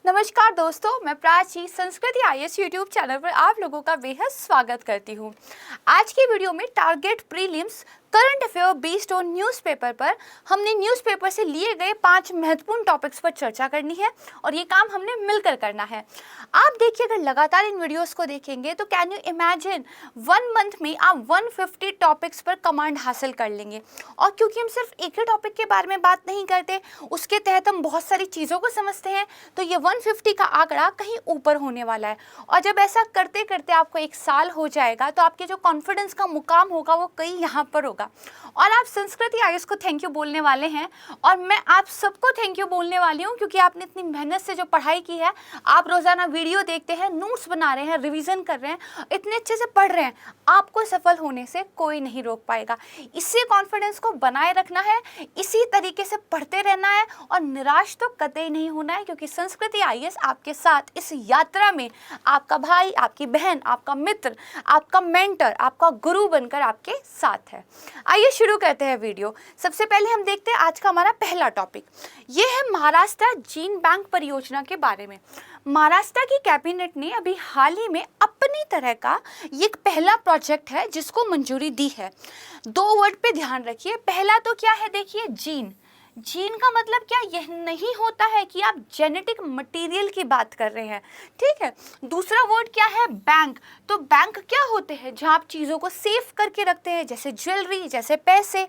नमस्कार दोस्तों, मैं प्राची संस्कृति आईएएस यूट्यूब चैनल पर आप लोगों का बेहद स्वागत करती हूँ। आज की वीडियो में target prelims current affair based on newspaper पर हमने न्यूज़पेपर से लिए गए 5 महत्वपूर्ण टॉपिक्स पर चर्चा करनी है और ये काम हमने मिलकर करना है। आप देखिए, अगर लगातार इन वीडियोस को देखेंगे तो कैन यू इमेजिन 1 मंथ में आप 150 टॉपिक्स पर कमांड हासिल कर लेंगे। और क्योंकि हम सिर्फ एक ही टॉपिक के बारे में बात नहीं करते, उसके तहत हम बहुत सारी चीज़ों को समझते हैं, तो ये 150 का आंकड़ा कहीं ऊपर होने वाला है। और जब ऐसा करते करते आपको 1 साल हो जाएगा तो आपके जो कॉन्फिडेंस का मुकाम होगा वो कहीं यहाँ पर होगा। और आप संस्कृति आईएएस को थैंक यू बोलने वाले हैं और मैं आप सबको थैंक यू बोलने वाली हूँ, क्योंकि आपने इतनी मेहनत से जो पढ़ाई की है, आप रोजाना वीडियो देखते हैं, नोट्स बना रहे हैं, रिवीजन कर रहे हैं, इतने अच्छे से पढ़ रहे हैं। आपको सफल होने से कोई नहीं रोक पाएगा। इसी कॉन्फिडेंस को बनाए रखना है, इसी तरीके से पढ़ते रहना है और निराश तो कतई नहीं होना है, क्योंकि संस्कृति आईएएस आपके साथ इस यात्रा में आपका भाई, आपकी बहन, आपका मित्र, आपका मेंटर, आपका गुरु बनकर आपके साथ है। आइए शुरू करते हैं वीडियो। सबसे पहले हम देखते हैं आज का हमारा पहला टॉपिक। ये है महाराष्ट्र जीन बैंक परियोजना के बारे में। महाराष्ट्र की कैबिनेट ने अभी हाल ही में अपनी तरह का ये एक पहला प्रोजेक्ट है जिसको मंजूरी दी है। 2 वर्ड पे ध्यान रखिए। पहला तो क्या है, देखिए, जीन। जीन का मतलब क्या, यह नहीं होता है कि आप जेनेटिक मटेरियल की बात कर रहे हैं, ठीक है। दूसरा वर्ड क्या है, बैंक। तो बैंक क्या होते हैं, जहां आप चीज़ों को सेव करके रखते हैं, जैसे ज्वेलरी, जैसे पैसे।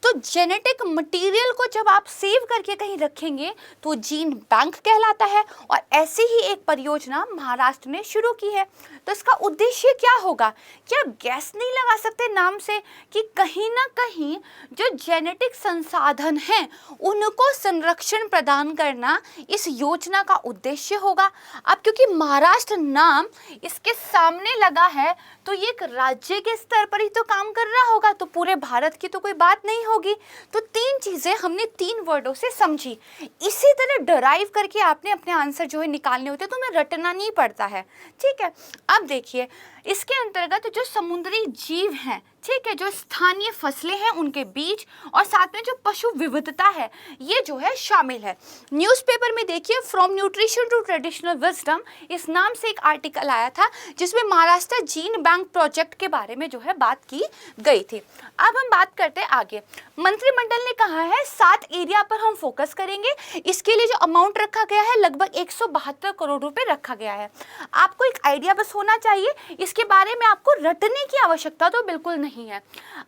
तो जेनेटिक मटेरियल को जब आप सेव करके कहीं रखेंगे तो जीन बैंक कहलाता है। और ऐसी ही एक परियोजना महाराष्ट्र ने शुरू की है। तो इसका उद्देश्य क्या होगा, क्या आप गैस नहीं लगा सकते नाम से कि कहीं ना कहीं जो जेनेटिक संसाधन हैं उनको संरक्षण प्रदान करना इस योजना का उद्देश्य होगा। अब क्योंकि महाराष्ट्र नाम इसके सामने लगा है तो ये एक राज्य के स्तर पर ही तो काम कर रहा होगा, तो पूरे भारत की तो कोई बात नहीं होगी। तो 3 चीजें हमने 3 वर्डों से समझी। इसी तरह डराइव करके आपने अपने आंसर जो है निकालने होते, तो हमें रटना नहीं पड़ता है, ठीक है। अब देखिए, इसके अंतर्गत जो समुद्री जीव हैं, ठीक है, जो स्थानीय फसलें हैं उनके बीज और साथ में जो पशु विविधता है, ये जो है शामिल है। न्यूज़पेपर में देखिए, from nutrition to traditional wisdom, इस नाम से एक आर्टिकल आया था जिसमें महाराष्ट्र जीन बैंक प्रोजेक्ट के बारे में जो है बात की गई थी। अब हम बात करते हैं आगे। मंत्रिमंडल ने कहा है 7 एरिया पर हम फोकस करेंगे। इसके लिए जो अमाउंट रखा गया है लगभग 172 करोड़ रुपए रखा गया है। आपको एक आइडिया बस होना चाहिए, इसके बारे में आपको रटने की आवश्यकता तो बिल्कुल नहीं है।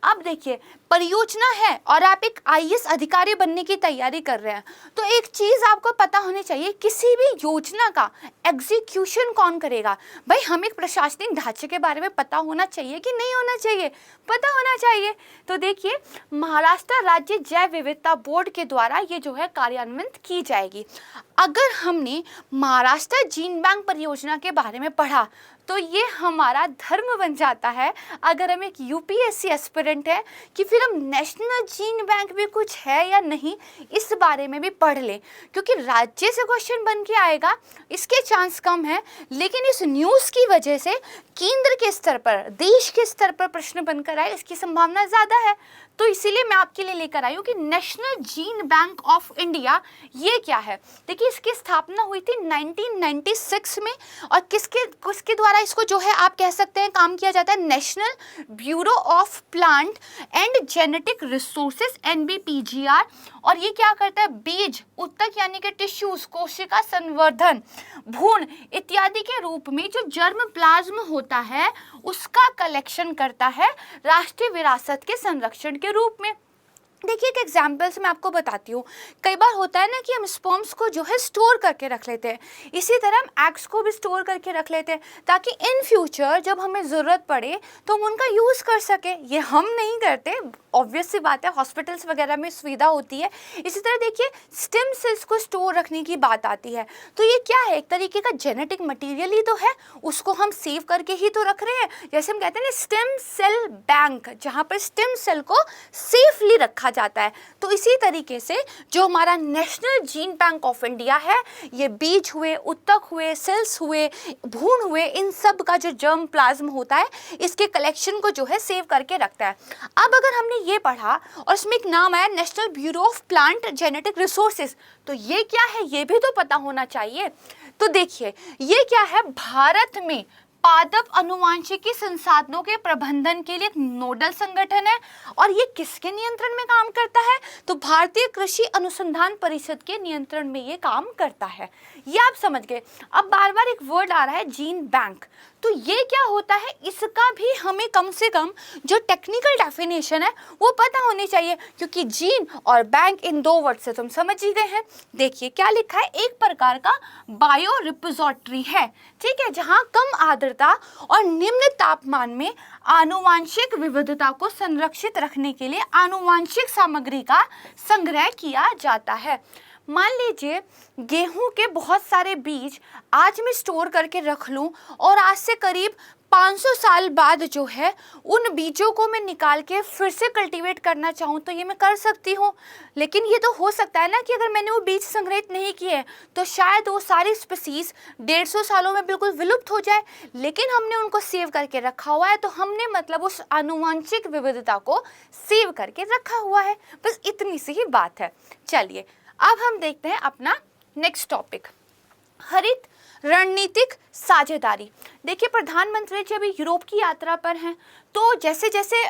अब देखिए, परियोजना है और आप एक आईएएस अधिकारी बनने की तैयारी कर रहे हैं, तो एक चीज आपको पता होनी चाहिए, किसी भी योजना का एग्जीक्यूशन कौन करेगा। भाई, हमें एक प्रशासनिक ढांचे के बारे में पता होना चाहिए कि नहीं होना चाहिए, पता होना चाहिए। तो देखिए, महाराष्ट्र राज्य जैव विविधता बोर्ड के द्वारा ये जो है कार्यान्वित की जाएगी। अगर हमने महाराष्ट्र जीन बैंक परियोजना के बारे में पढ़ा तो ये हमारा धर्म बन जाता है, अगर हम एक यूपीएससी एस्पिरेंट है, कि फिर हम नेशनल जीन बैंक भी कुछ है या नहीं इस बारे में भी पढ़ लें, क्योंकि राज्य से क्वेश्चन बन के आएगा इसके चांस कम है, लेकिन इस न्यूज़ की वजह से केंद्र के स्तर पर, देश के स्तर पर प्रश्न बनकर आए इसकी संभावना ज़्यादा है। तो इसीलिए मैं आपके लिए लेकर आई हूँ कि national gene bank of India ये क्या है। देखिए, इसकी स्थापना हुई थी 1996 में और किसके द्वारा इसको जो है आप कह सकते हैं काम किया जाता है, national bureau of plant and genetic resources NBPGR। और ये क्या करता है, बीज, उत्तक यानी कि टिश्यूज, कोशिका संवर्धन, भ्रूण इत्यादि के रूप में जो जर्म प्लाज्म होता है उसका कलेक्शन करता है राष्ट्रीय विरासत के संरक्षण के रूप में। देखिए, एक एग्जाम्पल से मैं आपको बताती हूँ। कई बार होता है ना कि हम स्पर्म्स को जो है स्टोर करके रख लेते हैं, इसी तरह हम एग्स को भी स्टोर करके रख लेते हैं ताकि इन फ्यूचर जब हमें ज़रूरत पड़े तो हम उनका यूज़ कर सके। ये हम नहीं करते, ऑब्वियस सी बात है, हॉस्पिटल्स वगैरह में सुविधा होती है। इसी तरह देखिए, स्टेम सेल्स को स्टोर रखने की बात आती है, तो ये क्या है, एक तरीके का जेनेटिक मटीरियल ही तो है, उसको हम सेव करके ही तो रख रहे हैं। जैसे हम कहते हैं ना, स्टेम सेल बैंक, जहाँ पर स्टेम सेल को सेफली रखा जाता है। तो इसी तरीके से जो हमारा national gene bank of India है, ये बीज हुए, उत्तक हुए, सेल्स हुए, भ्रूण हुए, इन सब का जो जर्म प्लाज्म होता है इसके कलेक्शन को जो है सेव करके रखता है। अब अगर हमने ये पढ़ा और इसमें एक नाम आया national bureau of plant genetic resources, तो ये क्या है ये भी तो पता होना चाहिए। तो देखिए ये क्या है, भारत में पादप अनुवांशिकी संसाधनों के प्रबंधन के लिए एक नोडल संगठन है और ये किसके नियंत्रण में काम करता है, तो भारतीय कृषि अनुसंधान परिषद के नियंत्रण में ये काम करता है। ये आप समझ गए। अब बार बार एक वर्ड आ रहा है जीन बैंक, तो ये क्या होता है, इसका भी हमें कम से कम जो टेक्निकल डेफिनेशन है वो पता होनी चाहिए, क्योंकि जीन और बैंक इन दो वर्ड से तुम समझ ही गए हैं। देखिए क्या लिखा है, एक प्रकार का बायो रिपोजिटरी है, ठीक है, जहां कम आर्द्रता और निम्न तापमान में आनुवांशिक विविधता को संरक्षित रखने के लिए आनुवांशिक सामग्री का संग्रह किया जाता है। मान लीजिए गेहूं के बहुत सारे बीज आज मैं स्टोर करके रख लूं और आज से करीब 500 साल बाद जो है उन बीजों को मैं निकाल के फिर से कल्टीवेट करना चाहूँ तो ये मैं कर सकती हूँ। लेकिन ये तो हो सकता है ना कि अगर मैंने वो बीज संग्रहित नहीं किए तो शायद वो सारी स्पीसीज 150 सालों में बिल्कुल विलुप्त हो जाए, लेकिन हमने उनको सेव करके रखा हुआ है, तो हमने मतलब उस आनुवांशिक विविधता को सेव करके रखा हुआ है। बस इतनी सी ही बात है। चलिए अब हम देखते हैं अपना नेक्स्ट टॉपिक, हरित रणनीतिक साझेदारी। देखिए प्रधानमंत्री जी अभी यूरोप की यात्रा पर हैं, तो जैसे जैसे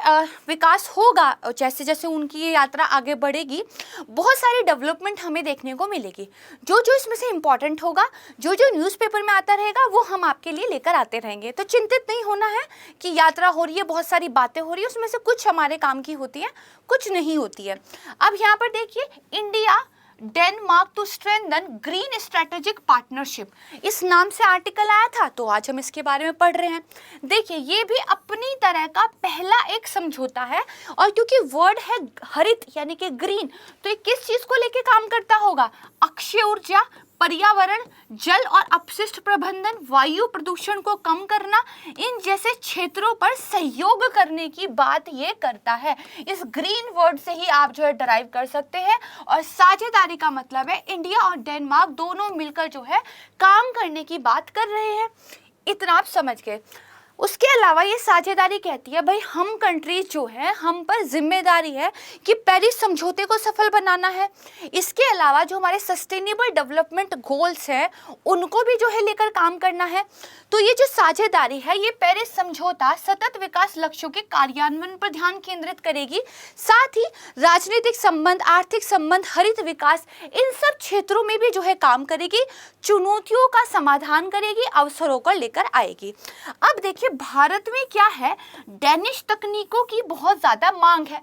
विकास होगा, जैसे जैसे उनकी ये यात्रा आगे बढ़ेगी, बहुत सारी डेवलपमेंट हमें देखने को मिलेगी। जो जो इसमें से इम्पॉर्टेंट होगा, जो जो न्यूज़पेपर में आता रहेगा, वो हम आपके लिए लेकर आते रहेंगे। तो चिंतित नहीं होना है कि यात्रा हो रही है, बहुत सारी बातें हो रही है, उसमें से कुछ हमारे काम की होती है, कुछ नहीं होती है। अब यहाँ पर देखिए, India Denmark to strengthen green strategic partnership, इस नाम से आर्टिकल आया था, तो आज हम इसके बारे में पढ़ रहे हैं। देखिए ये भी अपनी तरह का पहला एक समझौता है, और क्योंकि वर्ड है हरित यानी कि ग्रीन, तो ये किस चीज को लेके काम करता होगा, अक्षय ऊर्जा, पर्यावरण, जल और अपशिष्ट प्रबंधन, वायु प्रदूषण को कम करना, इन जैसे क्षेत्रों पर सहयोग करने की बात ये करता है। इस ग्रीन वर्ड से ही आप जो है डराइव कर सकते हैं। और साझेदारी का मतलब है इंडिया और डेनमार्क दोनों मिलकर जो है काम करने की बात कर रहे हैं। इतना आप समझ गए। उसके अलावा ये साझेदारी कहती है भाई हम कंट्रीज जो है, हम पर जिम्मेदारी है कि पेरिस समझौते को सफल बनाना है। इसके अलावा जो हमारे सस्टेनेबल डेवलपमेंट गोल्स हैं उनको भी जो है लेकर काम करना है। तो ये जो साझेदारी है ये पेरिस समझौता सतत विकास लक्ष्यों के कार्यान्वयन पर ध्यान केंद्रित करेगी, साथ ही राजनीतिक संबंध, आर्थिक संबंध, हरित विकास, इन सब क्षेत्रों में भी जो है काम करेगी, चुनौतियों का समाधान करेगी, अवसरों को लेकर आएगी। अब देखिए भारत में क्या है, डेनिश तकनीकों की बहुत ज्यादा मांग है,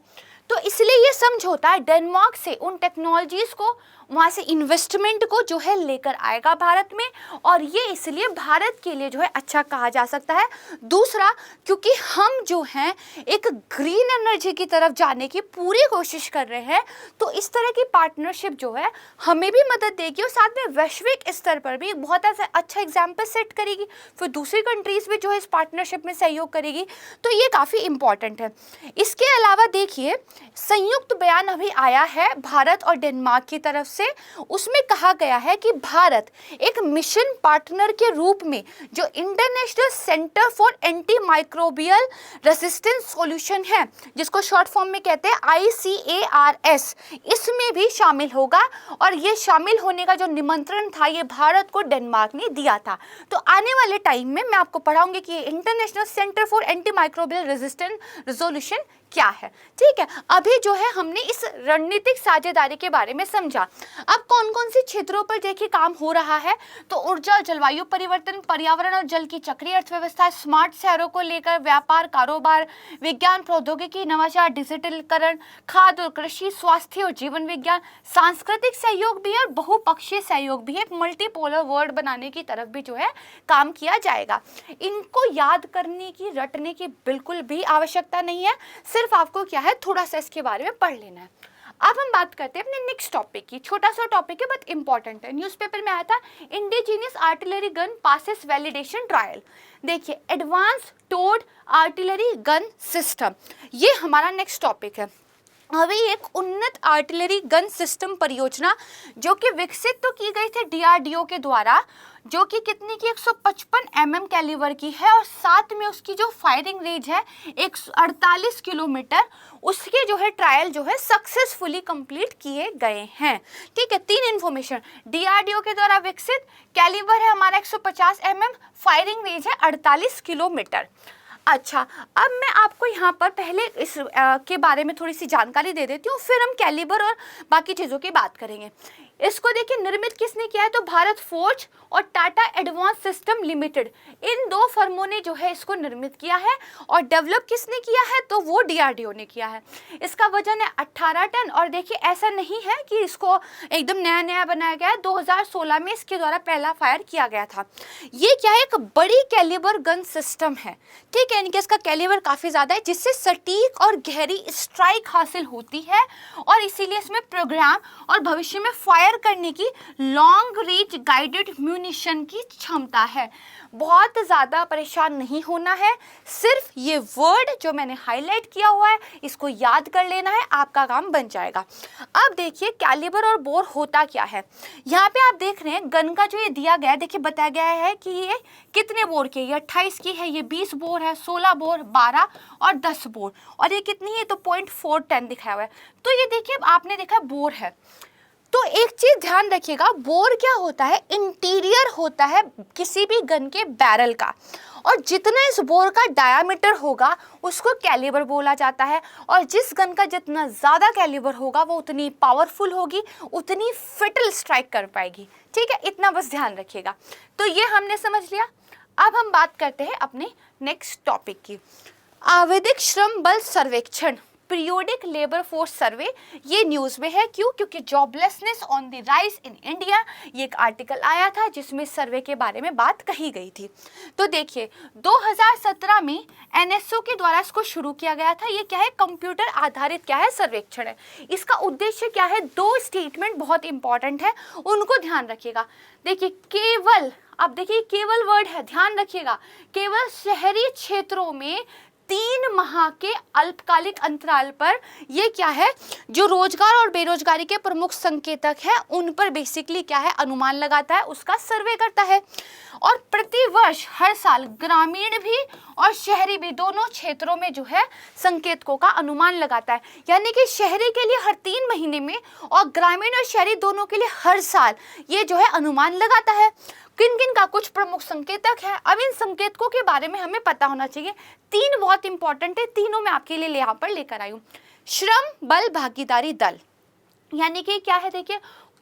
तो इसलिए ये समझौता है डेनमार्क से उन टेक्नोलॉजीज को, वहाँ से इन्वेस्टमेंट को जो है लेकर आएगा भारत में, और ये इसलिए भारत के लिए जो है अच्छा कहा जा सकता है। दूसरा, क्योंकि हम जो हैं एक ग्रीन एनर्जी की तरफ जाने की पूरी कोशिश कर रहे हैं, तो इस तरह की पार्टनरशिप जो है हमें भी मदद देगी और साथ में वैश्विक स्तर पर भी बहुत अच्छा एग्जाम्पल सेट करेगी, फिर दूसरी कंट्रीज भी जो है इस पार्टनरशिप में सहयोग करेगी। तो ये काफ़ी इंपॉर्टेंट है। इसके अलावा देखिए संयुक्त बयान अभी आया है भारत और डेनमार्क की तरफ से, उसमें कहा गया है कि भारत एक मिशन पार्टनर के रूप में जो international centre for anti microbial resistance solution है, जिसको शॉर्ट फॉर्म में कहते हैं ICARS, इसमें भी शामिल होगा। और ये शामिल होने का जो निमंत्रण था ये भारत को डेनमार्क ने दिया था। तो आने वाले टाइम में मैं आपको पढ़ाऊंगी कि international centre for anti microbial resistance resolution क्या है। ठीक है, अभी जो है हमने इस रणनीतिक साझेदारी के बारे में समझा। अब कौन कौन से क्षेत्रों पर देखिए काम हो रहा है, तो ऊर्जा, जलवायु परिवर्तन, पर्यावरण और जल की चक्रीय अर्थव्यवस्था, स्मार्ट शहरों को लेकर व्यापार, कारोबार, विज्ञान, प्रौद्योगिकी, नवाचार, डिजिटलीकरण, खाद्य और कृषि, स्वास्थ्य और जीवन विज्ञान, सांस्कृतिक सहयोग भी है और बहुपक्षीय सहयोग भी है। एक मल्टीपोलर वर्ल्ड बनाने की तरफ भी जो है काम किया जाएगा। इनको याद करने की, रटने की बिल्कुल भी आवश्यकता नहीं है, सिर्फ आपको क्या है थोड़ा सा इसके बारे में पढ़ लेना है। अब हम बात करते हैं अपने नेक्स्ट टॉपिक की। छोटा सा टॉपिक है बट इंपॉर्टेंट है। न्यूज़पेपर में आया था indigenous artillery gun passes validation trial. देखिए advance towed artillery gun system, ये हमारा नेक्स्ट टॉपिक है। अभी एक उन्नत आर्टिलरी गन सिस्टम परियोजना जो कि विकसित तो की गई थी डीआरडीओ के द्वारा, जो कि कितनी की 155 कैलिबर की है और साथ में उसकी जो फायरिंग रेंज है 148 किलोमीटर, उसके जो है ट्रायल जो है सक्सेसफुली कंप्लीट किए गए हैं। ठीक है, 3 इन्फॉर्मेशन, डीआरडीओ के द्वारा विकसित, कैलिबर है हमारा 150 फायरिंग रेंज है 48 किलोमीटर। अच्छा, अब मैं आपको यहाँ पर पहले इस के बारे में थोड़ी सी जानकारी दे देती हूँ, फिर हम कैलिबर और बाकी चीज़ों की बात करेंगे। इसको देखिए, निर्मित किसने किया है, तो भारत फोर्ज और टाटा एडवांस सिस्टम लिमिटेड, इन 2 फर्मों ने जो है इसको निर्मित किया है। और डेवलप किसने किया है, तो वो डीआरडीओ ने किया है। इसका वजन है 18 टन। और देखिए, ऐसा नहीं है कि इसको एकदम नया नया बनाया गया है, 2016 में इसके द्वारा पहला फायर किया गया था। ये क्या है, एक बड़ी कैलिबर गन सिस्टम है। ठीक है, इनके इसका कैलिबर काफ़ी ज़्यादा है, जिससे सटीक और गहरी स्ट्राइक हासिल होती है, और इसीलिए इसमें प्रोग्राम और भविष्य में फायर करने की लॉन्ग रेंज गाइडेड म्यूनिशन की क्षमता है। बहुत ज़्यादा परेशान नहीं होना है, सिर्फ ये वर्ड जो मैंने हाईलाइट किया हुआ है इसको याद कर लेना है, आपका काम बन जाएगा। अब देखिए, कैलिबर और बोर होता क्या है। यहाँ पे आप देख रहे हैं गन का जो ये दिया गया है, देखिए बताया गया है कि ये कितने बोर की है, ये 28 की है, ये 20 बोर है, 16 बोर, 12 और 10 बोर, और ये कितनी है, तो 0.410 दिखाया हुआ है। तो ये देखिए, आपने देखा बोर है, तो एक चीज ध्यान रखिएगा, बोर क्या होता है, इंटीरियर होता है किसी भी गन के बैरल का, और जितना इस बोर का डायामीटर होगा उसको कैलिबर बोला जाता है। और जिस गन का जितना ज़्यादा कैलिबर होगा वो उतनी पावरफुल होगी, उतनी फेटल स्ट्राइक कर पाएगी। ठीक है, इतना बस ध्यान रखिएगा। तो ये हमने समझ लिया। अब हम बात करते हैं अपने नेक्स्ट टॉपिक की, आवधिक श्रम बल सर्वेक्षण, पीरियोडिक लेबर फोर्स सर्वे। ये न्यूज़ में है, क्यों, क्योंकि joblessness on the rise in India, ये एक आर्टिकल आया था जिसमें सर्वे के बारे में बात कही गई थी। तो देखिए, 2017 में एनएसओ के द्वारा इसको शुरू किया गया था। ये क्या है, कंप्यूटर आधारित क्या है, सर्वेक्षण है। इसका उद्देश्य क्या है, 2 स्टेटमेंट बहुत इंपॉर्टेंट है, उनको ध्यान रखिएगा। देखिए, केवल, अब देखिए केवल वर्ड है, ध्यान रखिएगा, केवल शहरी क्षेत्रों में 3 माह के अल्पकालिक अंतराल पर ये क्या है, जो रोजगार और बेरोजगारी के प्रमुख संकेतक हैं उन पर बेसिकली क्या है, अनुमान लगाता है, उसका सर्वे करता है। और प्रति वर्ष हर साल ग्रामीण भी और शहरी भी दोनों क्षेत्रों में जो है संकेतकों का अनुमान लगाता है। यानी कि शहरी के लिए हर 3 महीने में और ग्रामीण और शहरी दोनों के लिए हर साल ये जो है अनुमान लगाता है। किन किन का, कुछ प्रमुख संकेतक है। अब इन संकेतकों के बारे में हमें पता होना चाहिए। 3 बहुत इंपॉर्टेंट है, तीनों मैं आपके लिए यहाँ पर लेकर आई हूँ। श्रम बल भागीदारी दल, यानी कि क्या है, देखिए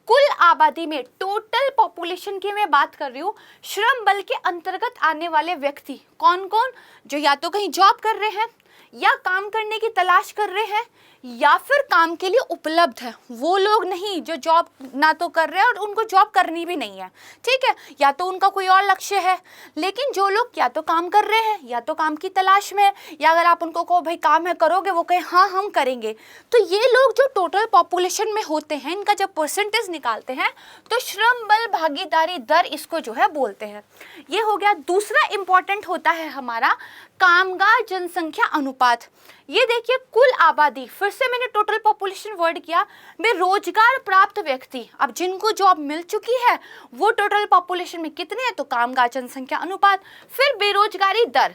कुल आबादी में, टोटल पॉपुलेशन की मैं बात कर रही हूँ, श्रम बल के अंतर्गत आने वाले व्यक्ति कौन कौन, जो या तो कहीं जॉब कर रहे हैं, या काम करने की तलाश कर रहे हैं, या फिर काम के लिए उपलब्ध है। वो लोग नहीं जो जॉब ना तो कर रहे हैं और उनको जॉब करनी भी नहीं है। ठीक है, या तो उनका कोई और लक्ष्य है। लेकिन जो लोग या तो काम कर रहे हैं या तो काम की तलाश में है, या अगर आप उनको कहो भाई काम है करोगे, वो कहें हाँ हम करेंगे, तो ये लोग जो टोटल पॉपुलेशन में होते हैं, इनका जब परसेंटेज निकालते हैं तो श्रम बल भागीदारी दर इसको जो है बोलते हैं। ये हो गया। दूसरा इंपॉर्टेंट होता है हमारा कामगार जनसंख्या अनुपात। ये देखिए कुल आबादी, फिर से मैंने टोटल पॉपुलेशन वर्ड किया, में रोजगार प्राप्त व्यक्ति, अब जिनको जॉब मिल चुकी है वो टोटल पॉपुलेशन में कितने हैं, तो कामगार जनसंख्या अनुपात। फिर बेरोजगारी दर,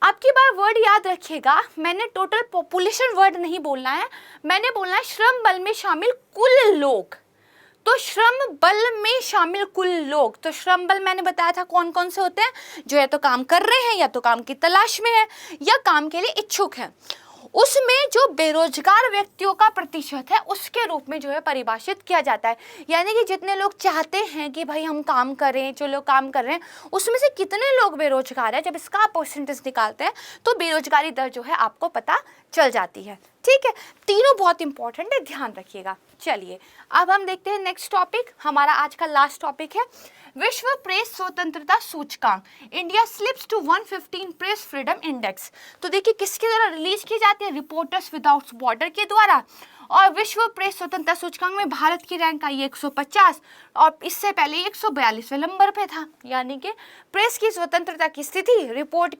अब की बार वर्ड याद रखिएगा, मैंने टोटल पॉपुलेशन वर्ड नहीं बोलना है, मैंने बोलना है श्रम बल में शामिल कुल लोग। तो श्रम बल में शामिल कुल लोग, तो श्रम बल मैंने बताया था कौन कौन से होते हैं, जो या तो काम कर रहे हैं, या तो काम की तलाश में है, या काम के लिए इच्छुक हैं। उसमें जो बेरोजगार व्यक्तियों का प्रतिशत है उसके रूप में जो है परिभाषित किया जाता है। यानी कि जितने लोग चाहते हैं कि भाई हम काम करें, जो लोग काम कर रहे हैं उसमें से कितने लोग बेरोजगार हैं, जब इसका परसेंटेज निकालते हैं तो बेरोजगारी दर जो है आपको पता चल जाती है। ठीक है, तीनों बहुत इंपॉर्टेंट है, ध्यान रखिएगा। चलिए अब हम देखते हैं नेक्स्ट टॉपिक, हमारा आज का लास्ट टॉपिक है विश्व प्रेस स्वतंत्रता सूचकांक, India slips to 115 press freedom index. तो देखिए किसके द्वारा रिलीज की जाती है, रिपोर्टर्स विदाउट बॉर्डर के द्वारा। और विश्व प्रेस स्वतंत्रता सूचकांक में भारत की रैंक आई 150 और इससे पहले 142वें नंबर पे था। यानी कि प्रेस की स्वतंत्रता की स्थिति रिपोर्ट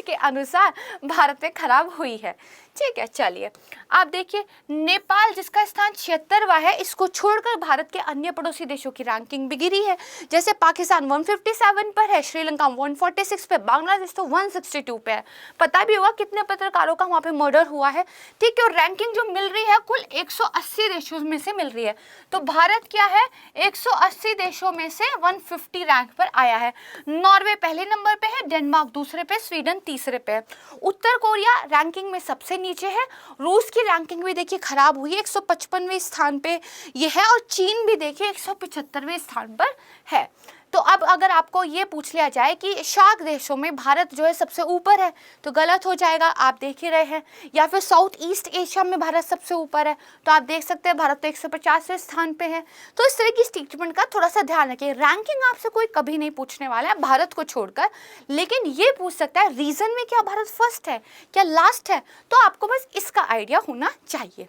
के अनुसार भारत में खराब हुई है। ठीक है, चलिए आप देखिए, नेपाल जिसका स्थान 76वां है, इसको छोड़कर भारत के अन्य पड़ोसी देशों की रैंकिंग भी गिरी है। जैसे पाकिस्तान 157 पर है, श्रीलंका 146 पे, बांग्लादेश तो 162 पे है। पता भी होगा कितने पत्रकारों का वहाँ पे मर्डर हुआ है, ठीक है। और रैंकिंग जो मिल रही है कुल 180 देशों में से मिल रही है। तो भारत क्या है, 180 देशों में से 150 रैंक पर आया है। नॉर्वे पहले नंबर पे है, डेनमार्क दूसरे पे, स्वीडन तीसरे पे है। उत्तर कोरिया रैंकिंग में सबसे नीचे है। रूस की रैंकिंग भी देखिए खराब हुई है, 155वें स्थान पे ये है। और चीन भी देखिए 175वें स्थान पर है। तो अब अगर आपको ये पूछ लिया जाए कि शार्क देशों में भारत जो है सबसे ऊपर है, तो गलत हो जाएगा, आप देख ही रहे हैं। या फिर साउथ ईस्ट एशिया में भारत सबसे ऊपर है, तो आप देख सकते हैं भारत तो 150वें स्थान पे है। तो इस तरह की स्टेटमेंट का थोड़ा सा ध्यान रखिए। रैंकिंग आपसे कोई कभी नहीं पूछने वाला है भारत को छोड़कर, लेकिन ये पूछ सकता है रीजन में क्या भारत फर्स्ट है, क्या लास्ट है। तो आपको बस इसका आइडिया होना चाहिए।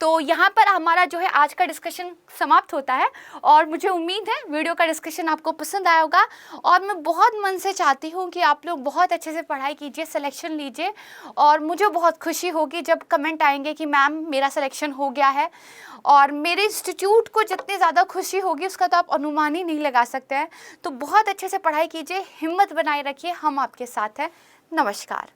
तो यहाँ पर हमारा जो है आज का डिस्कशन समाप्त होता है, और मुझे उम्मीद है वीडियो का डिस्कशन आपको पसंद आया होगा। और मैं बहुत मन से चाहती हूँ कि आप लोग बहुत अच्छे से पढ़ाई कीजिए, सिलेक्शन लीजिए, और मुझे बहुत खुशी होगी जब कमेंट आएंगे कि मैम मेरा सिलेक्शन हो गया है। और मेरे इंस्टीट्यूट को जितनी ज़्यादा खुशी होगी उसका तो आप अनुमान ही नहीं लगा सकते हैं। तो बहुत अच्छे से पढ़ाई कीजिए, हिम्मत बनाए रखिए, हम आपके साथ हैं। नमस्कार।